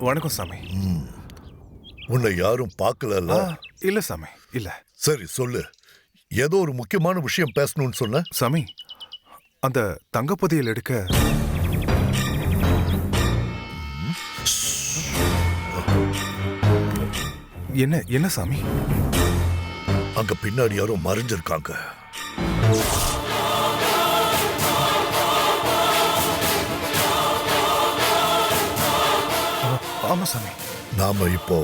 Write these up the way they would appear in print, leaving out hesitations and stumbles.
வணக்கம் சாமி. உன்னை யாரும் பார்க்கல? இல்ல சாமி, இல்ல. சரி சொல்லு, ஏதோ ஒரு முக்கியமான விஷயம் பேசணும்னு சொன்ன. சாமி, அந்த தங்கப்பதியல் எடுக்க என்ன என்ன சாமி? அங்க பின்னாடி யாரோ மறைஞ்சிருக்காங்க. ஆமா சாமி. நாம இப்போ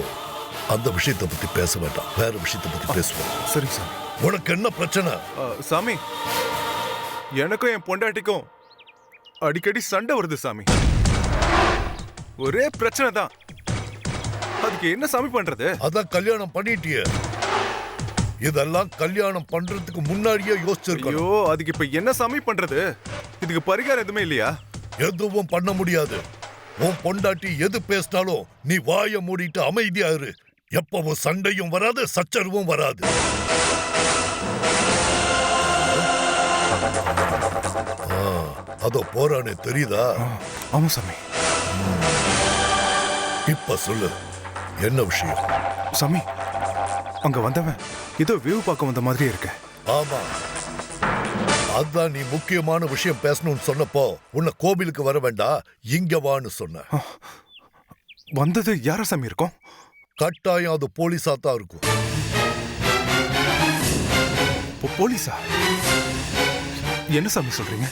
அந்த விஷயத்தை பத்தி பேச வேண்டாம், வேற விஷயத்தை பத்தி பேசுவோம். சரி சாமி. உனக்கு என்ன பிரச்சனை? சாமி, எனக்கும் என் பொண்டாட்டிக்கும் அடிக்கடி சண்டை வருது சாமி. ஒரே பிரச்சனை தான். அதுக்கு என்ன சாமி பண்றது? அதான் கல்யாணம் பண்ணிட்டியே. இதெல்லாம் கல்யாணம் பண்றதுக்கு முன்னாடியே யோசிச்சிருக்கணும். ஐயோ, அதுக்கு இப்ப என்ன சாமி பண்றது? இதுக்கு பரிகாரம் எதுவுமே இல்லையா? எதுவும் பண்ண முடியாது. உன் பொண்டாட்டி எது பேசினாலும் நீ வாய மூடிட்டு அமைதியா இரு. எப்பவும் சண்டையும் வராது, சச்சரவும் வராது. அதோ போறானே, தெரியுதா? ஆமா சாமி. இப்ப சொல்லு, என்ன விஷயம்? சாமி, அங்க வந்தவன் ஏதோ வியூ பார்க்க வந்த மாதிரி இருக்க. ஆமா, அதான் நீ முக்கியமான விஷயம் பேசணும்னு சொன்னப்போ உன்னை கோவிலுக்கு வர வேண்டாம், இங்க வான்னு சொன்ன. வந்தது யார சாமி இருக்கும்? கட்டாயம் அது போலீஸா தான் இருக்கும். போலீஸா? என்ன சாமி சொல்றீங்க?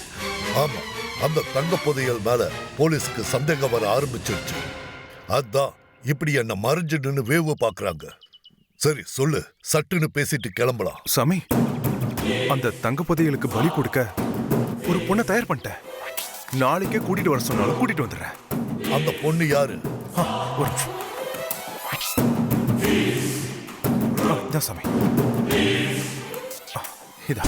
ஆமா, அந்த தங்க புதையல் மேல போலீஸுக்கு சந்தேகம் வர ஆரம்பிச்சிருச்சு. அதான் இப்படி என்ன மறைஞ்சு நின்னு வேவு பாக்குறாங்க. சரி சொல்லு, சட்டுன்னு பேசிட்டு கிளம்பலாம். சாமி, அந்த தங்க புதையலுக்கு பலி கொடுக்க ஒரு பொண்ணை தயார் பண்ணிட்டேன். நாளைக்கே கூட்டிட்டு வர சொன்னாலும் கூட்டிட்டு வந்துடுறேன். அந்த பொண்ணு யாரு? இதான் சாமி. இதா.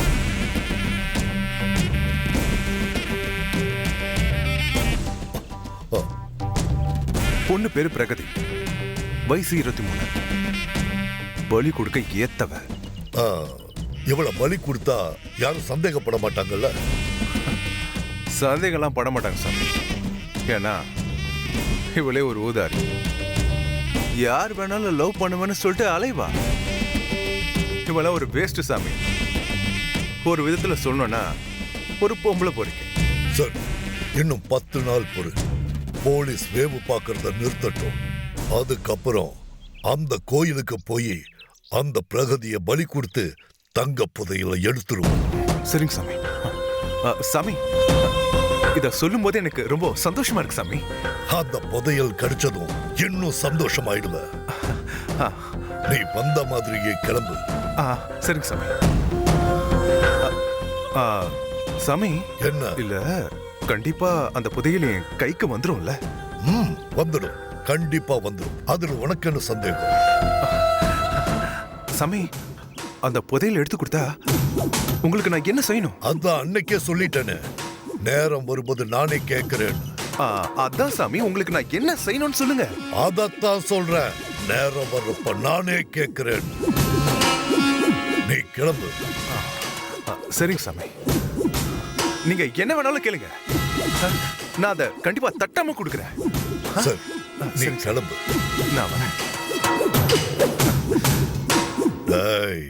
பொண்ணு பேரு பிரகதி, வயசு 23. பலி கொடுக்க ஏத்தவ. இவ்வளவு பலி கொடுத்தா யாரும் சந்தேகப்பட மாட்டாங்கல்ல? சந்தேகம்லாம் பட மாட்டாங்க சாமி. ஏன்னா இவளே ஒரு ஊதாரி. யார் வேணாலும் லவ் பண்ணுவேன்னு சொல்லிட்டு அலைவா. இவள ஒரு வேஸ்ட் சாமி. ஒரு விதத்துல சொன்னோன்னா ஒரு பொம்பளை பொறுக்கை. சரி, இன்னும் 10 நாள் பொறு. போலீஸ் வேவு பார்க்கறத நிறுத்தட்டும். அதுக்கப்புறம் அந்த கோயிலுக்கு போய் அந்த பிரகதியை பலி கொடுத்து தங்க புதையலை எடுத்துருவோம். சரிங்க சாமி. சாமி, இத சொல்லும் போது எனக்கு ரொம்ப சந்தோஷமா இருக்கு சாமி. அந்த புதையல் கிடைச்சதும் இன்னும் சந்தோஷமாயிடுவ. நீ வந்த மாதிரியே கிளம்பு. சரிங்க சாமி. சாமி, என்ன? இல்ல, கண்டிப்பா அந்த புதையல் என் கைக்கு வந்துரும்ல? வந்துடும், கண்டிப்பா வந்துடும். அதுல உனக்கு என்ன சந்தேகம்? சாமி, அந்த புதையல் எடுத்து கொடுத்தா உங்களுக்கு நான் என்ன செய்யணும்? அதான் அன்னைக்கே சொல்லிட்டேனே, நேரம் வரும்போது நானே கேட்கிறேன். அதான் சாமி, உங்களுக்கு நான் என்ன செய்யணும்னு சொல்லுங்க. அதத்தான் சொல்றேன், நேரம் வர்றப்ப நானே கேட்கிறேன். நீ கிளம்பு. சரிங்க சாமி, நீங்க என்ன வேணாலும் கேளுங்க. நான் அதை கண்டிப்பா தட்டாம கொடுக்குறேன். சரி, நீ கிளம்பு. நான் வரேன். டேய்,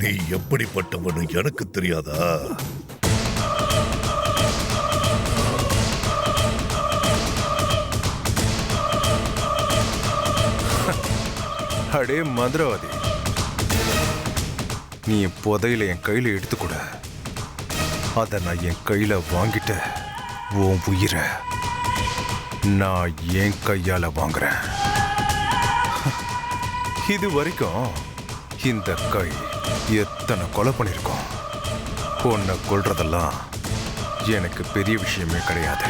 நீ எப்படிப்பட்டவனு எனக்கு தெரியாதா? அடே மந்திரவாதி, நீ என் புதையில என் கையில எடுத்துக்கூட அத நான் என் கையில வாங்கிட்ட உன் உயிரை நான் என் கையால வாங்குறேன். இது வரைக்கும் இந்த கை எத்தனை கொலை பண்ணிருக்கோம். உன்னை கொல்றதெல்லாம் எனக்கு பெரிய விஷயமே கிடையாது.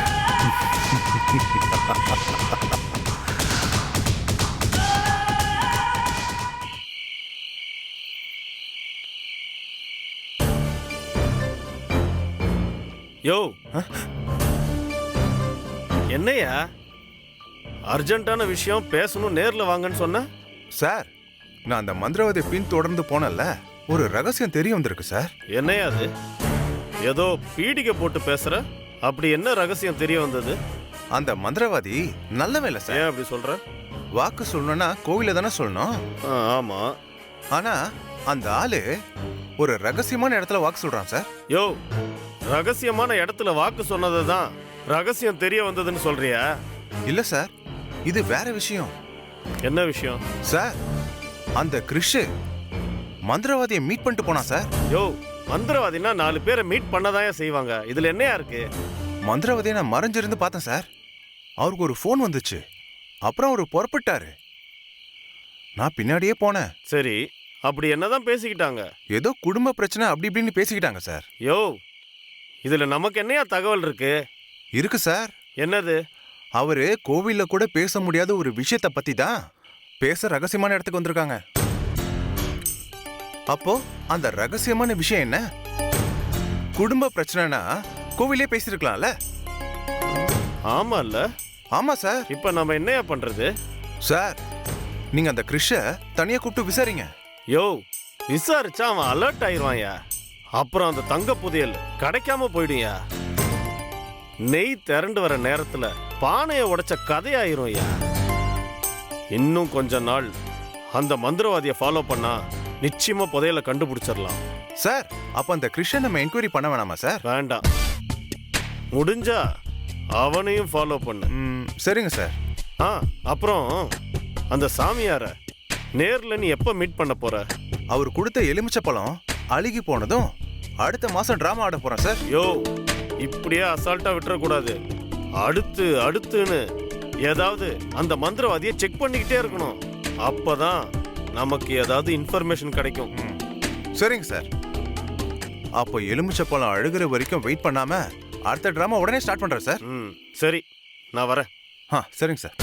யோ, என்னையா அர்ஜென்ட்டான விஷயம் பேசணும், நேர்ல வாங்கன்னு சொன்ன? சார், நான் அந்த மந்திரவாதி பின் தொடர்ந்து போனல, ஒரு ரகசியம் தெரிய வந்திருக்கு சார். என்னையா அது? ஏதோ பீடிகை போட்டு பேசுற. அப்படி என்ன ரகசியம் தெரிய வந்தது? அந்த மந்திரவாதி நல்ல வேலை சார். ஏன் அப்படி சொல்ற? வாக்கு சொல்லணும்னா கோவில தானே சொல்லணும். ஆமா. ஆனா அந்த ஆளு ஒரு ரகசியமான இடத்துல வாக்கு சொல்றான் சார். யோ, ரகசியமான இடத்துல வாக்கு சொன்னது தான் ரகசியம் தெரிய வந்ததுன்னு சொல்றியா? இல்ல சார், இது வேற விஷயம். என்ன விஷயம்? சார், அந்த கிறிஷ் மந்திரவாதியை மீட் பண்ணிட்டு போனா சார். யோ, மந்திரவாதினா 4 பேரை மீட் பண்ணதான் செய்வாங்க. இதுல என்னையா இருக்கு? மந்திரவாதியை நான் மறைஞ்சிருந்து பார்த்தேன் சார். அவருக்கு ஒரு ஃபோன் வந்துச்சு. அப்புறம் அவரு புறப்பட்டாரு. நான் பின்னாடியே போனேன். சரி, அப்படி என்னதான் பேசிக்கிட்டாங்க? ஏதோ குடும்ப பிரச்சனை அப்படி இப்படின்னு பேசிக்கிட்டாங்க சார். யோ, இதுல நமக்கு என்னையா தகவல் இருக்கு? இருக்கு சார். என்னது? அவரு கோவில்ல கூட பேச முடியாத ஒரு விஷயத்தை பத்தி தான் பேச ரகசியமான இடத்துக்கு வந்திருக்காங்க. அப்போ அந்த ரகசியமான விஷயம் என்ன? குடும்ப பிரச்சனைனா கோவிலே பேசிருக்கலாம்ல. ஆமா இல்ல? ஆமா சார். இப்ப நம்ம என்னையா பண்றது? சார், நீங்க அந்த கிறிஷ தனியா கூப்பிட்டு விசாரிங்க. யோ, விசாரிச்சா அவன் அலர்ட் ஆயிடுவான்யா. அப்புறம் அந்த தங்க புதையல் கிடைக்காம போயிடுயா. நெய் திரண்டு வர நேரத்துல பானையை உடைச்ச கதையாயிரும்யா. இன்னும் கொஞ்ச நாள் அந்த மந்திரவாதியை ஃபாலோ பண்ணா நிச்சயமா புதையலை கண்டுபிடிச்சிடலாம். சார், அப்ப அந்த கிறிஷ நம்ம என்கொயரி பண்ண வேணாமா சார்? வேண்டாம், முடிஞ்சா அவனையும் ஃபாலோ பண்ணு. சரிங்க சார். அப்புறம் அந்த சாமியார நேர்ல நீ எப்ப மீட் பண்ண போற? அவர் கொடுத்த எலுமிச்சை பழம் அழுகி போனதும் அடுத்த மாசம் டிராமா ஆட போறேன் சார். யோ, இப்படியே அசால்ட்டா விட்டுறக்கூடாது. அடுத்துன்னு ஏதாவது அந்த மந்திரவாதியை செக் பண்ணிக்கிட்டே இருக்கணும். அப்பதான் நமக்கு ஏதாவது இன்ஃபர்மேஷன் கிடைக்கும். சரிங்க சார். அப்போ எலுமிச்சை பழம் அழுகிற வரைக்கும் வெயிட் பண்ணாம அடுத்த டிராமா உடனே ஸ்டார்ட் பண்றேன் சார். சரி, நான் வரேன். சரிங்க சார்.